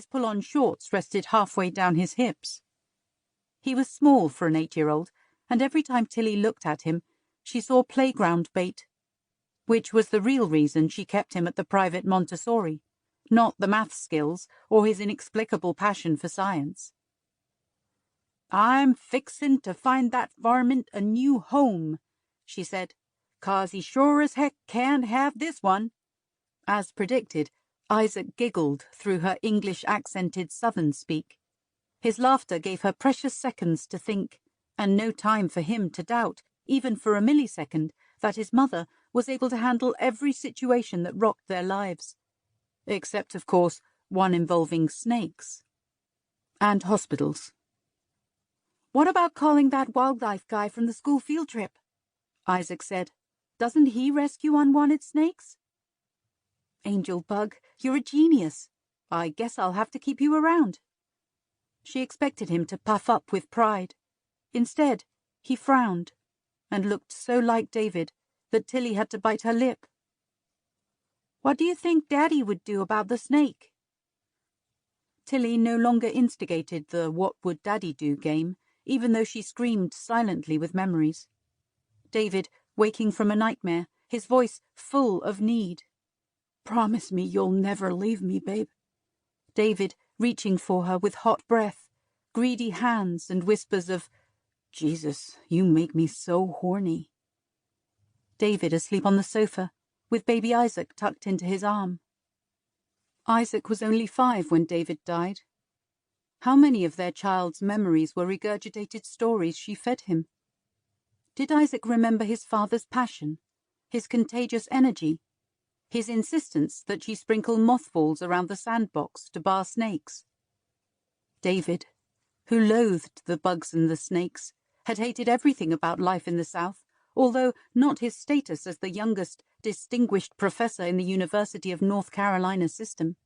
his pull-on shorts rested halfway down his hips. He was small for an 8-year-old, and every time Tilly looked at him, she saw playground bait, which was the real reason she kept him at the private Montessori, not the math skills or his inexplicable passion for science. "I'm fixin' to find that varmint a new home," she said, "'cause he sure as heck can't have this one." As predicted, Isaac giggled through her English-accented Southern speak. His laughter gave her precious seconds to think, and no time for him to doubt, even for a millisecond, that his mother was able to handle every situation that rocked their lives. Except, of course, one involving snakes. And hospitals. "What about calling that wildlife guy from the school field trip?" Isaac said. "Doesn't he rescue unwanted snakes?" "Angel Bug, you're a genius. I guess I'll have to keep you around." She expected him to puff up with pride. Instead, he frowned, and looked so like David that Tilly had to bite her lip. "What do you think Daddy would do about the snake?" Tilly no longer instigated the "what would Daddy do" game, even though she screamed silently with memories. David, waking from a nightmare, his voice full of need. "Promise me you'll never leave me, babe." David, reaching for her with hot breath, greedy hands and whispers of, "Jesus, you make me so horny." David asleep on the sofa, with baby Isaac tucked into his arm. Isaac was only 5 when David died. How many of their child's memories were regurgitated stories she fed him? Did Isaac remember his father's passion, his contagious energy, his insistence that she sprinkle mothballs around the sandbox to bar snakes? David, who loathed the bugs and the snakes, had hated everything about life in the South, although not his status as the youngest distinguished professor in the University of North Carolina system.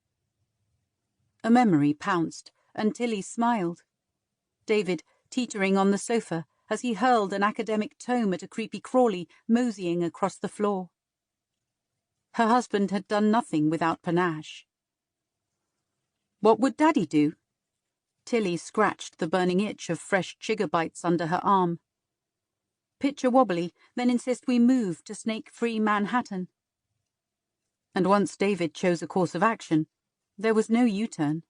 A memory pounced, and Tilly smiled. David, teetering on the sofa as he hurled an academic tome at a creepy crawly moseying across the floor. Her husband had done nothing without panache. "What would Daddy do?" Tilly scratched the burning itch of fresh chigger bites under her arm. "Picture wobbly, then insist we move to snake-free Manhattan." And once David chose a course of action, there was no U-turn.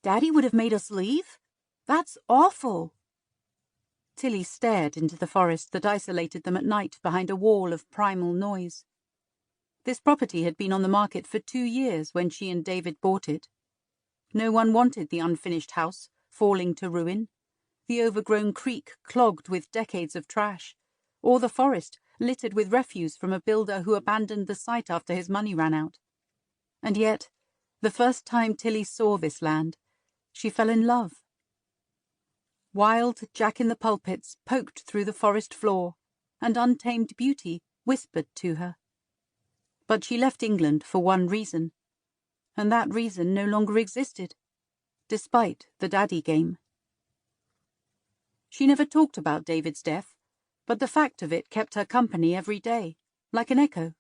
"Daddy would have made us leave? That's awful." Tilly stared into the forest that isolated them at night behind a wall of primal noise. This property had been on the market for 2 years when she and David bought it. No one wanted the unfinished house, falling to ruin, the overgrown creek clogged with decades of trash, or the forest littered with refuse from a builder who abandoned the site after his money ran out. And yet, the first time Tilly saw this land, she fell in love. Wild jack-in-the-pulpits poked through the forest floor, and untamed beauty whispered to her. But she left England for one reason, and that reason no longer existed, despite the daddy game. She never talked about David's death, but the fact of it kept her company every day, like an echo.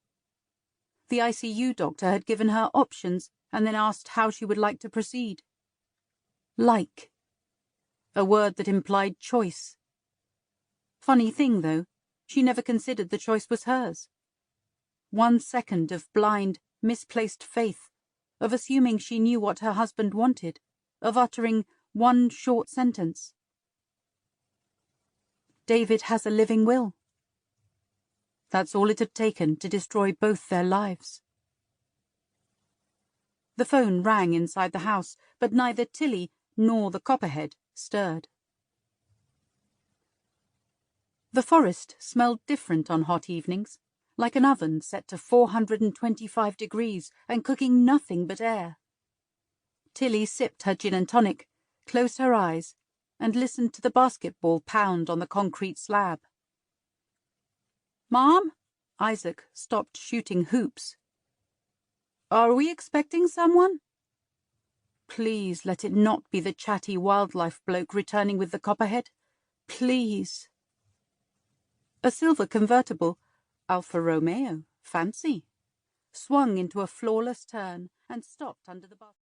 The ICU doctor had given her options and then asked how she would like to proceed. Like. A word that implied choice. Funny thing, though, she never considered the choice was hers. 1 second of blind, misplaced faith, of assuming she knew what her husband wanted, of uttering one short sentence. David has a living will. That's all it had taken to destroy both their lives. The phone rang inside the house, but neither Tilly nor the copperhead stirred. The forest smelled different on hot evenings, like an oven set to 425 degrees and cooking nothing but air. Tilly sipped her gin and tonic, closed her eyes, and listened to the basketball pound on the concrete slab. "Mom?" Isaac stopped shooting hoops. "Are we expecting someone?" Please let it not be the chatty wildlife bloke returning with the copperhead. Please. A silver convertible, Alfa Romeo, fancy, swung into a flawless turn and stopped under the basket.